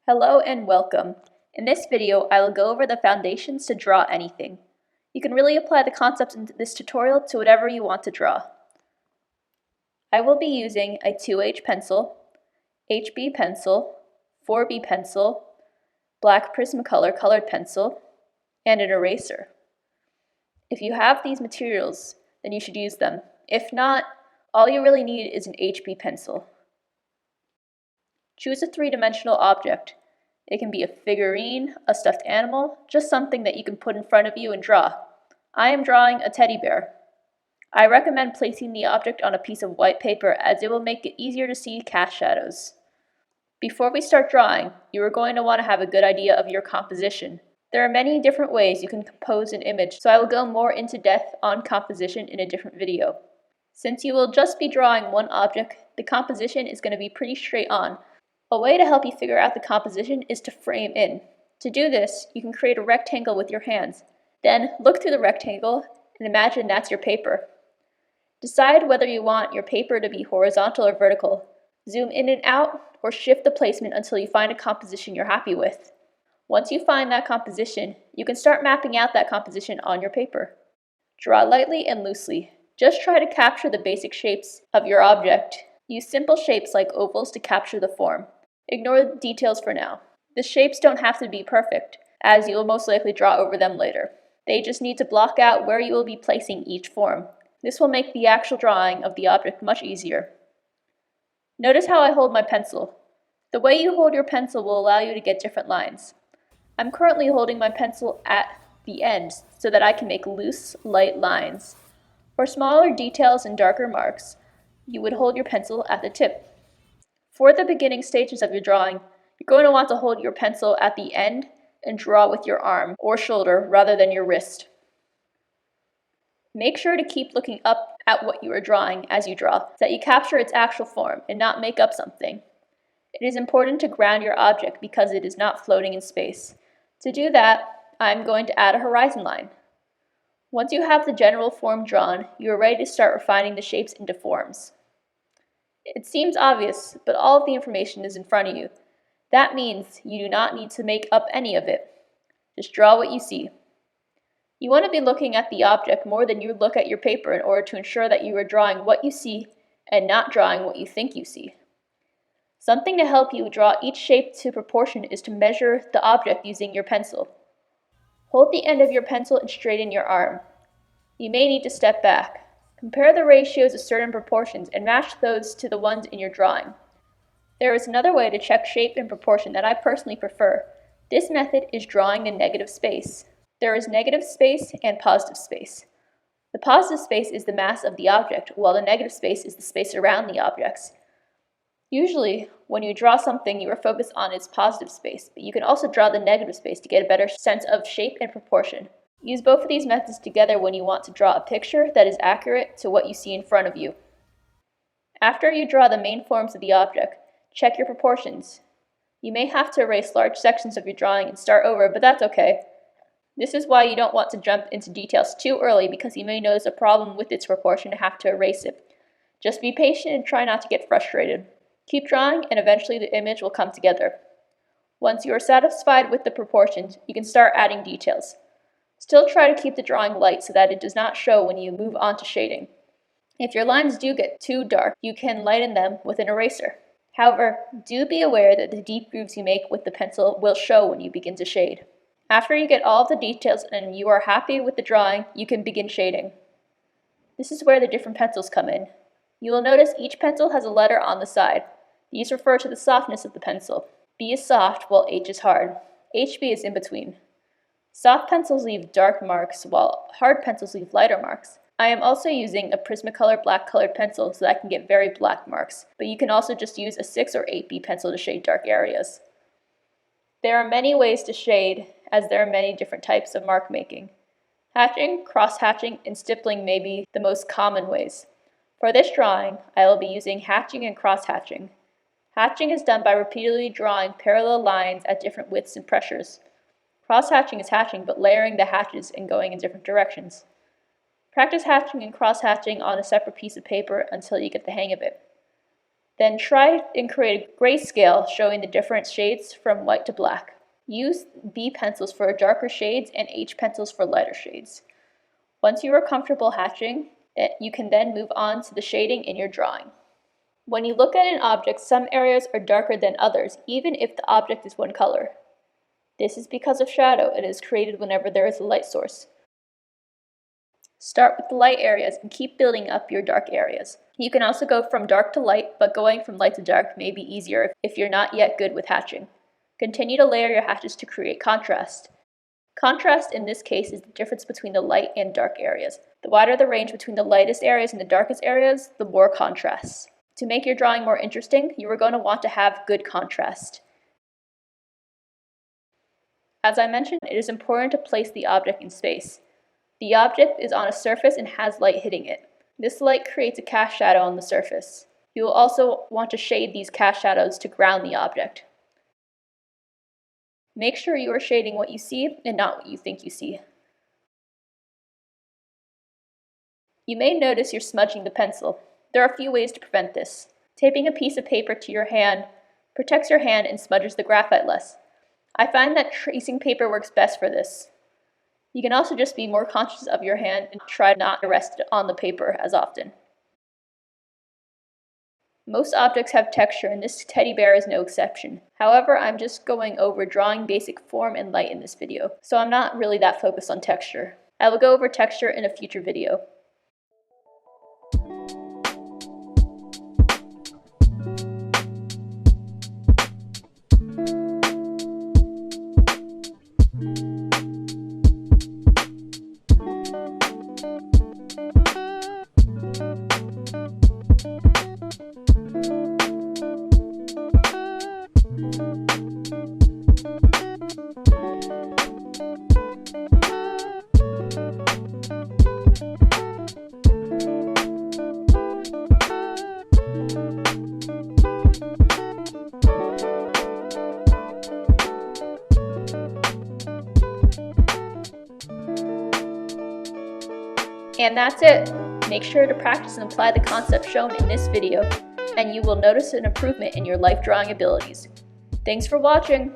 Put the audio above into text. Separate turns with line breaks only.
Hello and welcome. In this video, I will go over the foundations to draw anything. You can really apply the concepts in this tutorial to whatever you want to draw. I will be using a 2H pencil, HB pencil, 4B pencil, black Prismacolor colored pencil, and an eraser. If you have these materials, then you should use them. If not, all you really need is an HB pencil. Choose a three-dimensional object. It can be a figurine, a stuffed animal, just something that you can put in front of you and draw. I am drawing a teddy bear. I recommend placing the object on a piece of white paper as it will make it easier to see cast shadows. Before we start drawing, you are going to want to have a good idea of your composition. There are many different ways you can compose an image, so I will go more into depth on composition in a different video. Since you will just be drawing one object, the composition is going to be pretty straight on. A way to help you figure out the composition is to frame in. To do this, you can create a rectangle with your hands. Then look through the rectangle and imagine that's your paper. Decide whether you want your paper to be horizontal or vertical. Zoom in and out or shift the placement until you find a composition you're happy with. Once you find that composition, you can start mapping out that composition on your paper. Draw lightly and loosely. Just try to capture the basic shapes of your object. Use simple shapes like ovals to capture the form. Ignore the details for now. The shapes don't have to be perfect, as you will most likely draw over them later. They just need to block out where you will be placing each form. This will make the actual drawing of the object much easier. Notice how I hold my pencil. The way you hold your pencil will allow you to get different lines. I'm currently holding my pencil at the end so that I can make loose, light lines. For smaller details and darker marks, you would hold your pencil at the tip. For the beginning stages of your drawing, you're going to want to hold your pencil at the end and draw with your arm or shoulder rather than your wrist. Make sure to keep looking up at what you are drawing as you draw, so that you capture its actual form and not make up something. It is important to ground your object because it is not floating in space. To do that, I'm going to add a horizon line. Once you have the general form drawn, you are ready to start refining the shapes into forms. It seems obvious, but all of the information is in front of you. That means you do not need to make up any of it. Just draw what you see. You want to be looking at the object more than you look at your paper in order to ensure that you are drawing what you see and not drawing what you think you see. Something to help you draw each shape to proportion is to measure the object using your pencil. Hold the end of your pencil and straighten your arm. You may need to step back. Compare the ratios of certain proportions and match those to the ones in your drawing. There is another way to check shape and proportion that I personally prefer. This method is drawing the negative space. There is negative space and positive space. The positive space is the mass of the object, while the negative space is the space around the objects. Usually, when you draw something, you are focused on its positive space, but you can also draw the negative space to get a better sense of shape and proportion. Use both of these methods together when you want to draw a picture that is accurate to what you see in front of you. After you draw the main forms of the object, check your proportions. You may have to erase large sections of your drawing and start over, but that's okay. This is why you don't want to jump into details too early because you may notice a problem with its proportion and have to erase it. Just be patient and try not to get frustrated. Keep drawing and eventually the image will come together. Once you are satisfied with the proportions, you can start adding details. Still try to keep the drawing light so that it does not show when you move on to shading. If your lines do get too dark, you can lighten them with an eraser. However, do be aware that the deep grooves you make with the pencil will show when you begin to shade. After you get all of the details and you are happy with the drawing, you can begin shading. This is where the different pencils come in. You will notice each pencil has a letter on the side. These refer to the softness of the pencil. B is soft while H is hard. HB is in between. Soft pencils leave dark marks, while hard pencils leave lighter marks. I am also using a Prismacolor black colored pencil so that I can get very black marks, but you can also just use a 6 or 8B pencil to shade dark areas. There are many ways to shade, as there are many different types of mark making. Hatching, cross-hatching, and stippling may be the most common ways. For this drawing, I will be using hatching and cross-hatching. Hatching is done by repeatedly drawing parallel lines at different widths and pressures. Cross-hatching is hatching, but layering the hatches and going in different directions. Practice hatching and cross-hatching on a separate piece of paper until you get the hang of it. Then try and create a grayscale showing the different shades from white to black. Use B pencils for darker shades and H pencils for lighter shades. Once you are comfortable hatching, you can then move on to the shading in your drawing. When you look at an object, some areas are darker than others, even if the object is one color. This is because of shadow and is created whenever there is a light source. Start with the light areas and keep building up your dark areas. You can also go from dark to light, but going from light to dark may be easier if you're not yet good with hatching. Continue to layer your hatches to create contrast. Contrast in this case is the difference between the light and dark areas. The wider the range between the lightest areas and the darkest areas, the more contrast. To make your drawing more interesting, you are going to want to have good contrast. As I mentioned, it is important to place the object in space. The object is on a surface and has light hitting it. This light creates a cast shadow on the surface. You will also want to shade these cast shadows to ground the object. Make sure you are shading what you see and not what you think you see. You may notice you're smudging the pencil. There are a few ways to prevent this. Taping a piece of paper to your hand protects your hand and smudges the graphite less. I find that tracing paper works best for this. You can also just be more conscious of your hand and try not to rest it on the paper as often. Most objects have texture, and this teddy bear is no exception. However, I'm just going over drawing basic form and light in this video, so I'm not really that focused on texture. I will go over texture in a future video. And that's it. Make sure to practice and apply the concepts shown in this video, and you will notice an improvement in your life drawing abilities. Thanks for watching!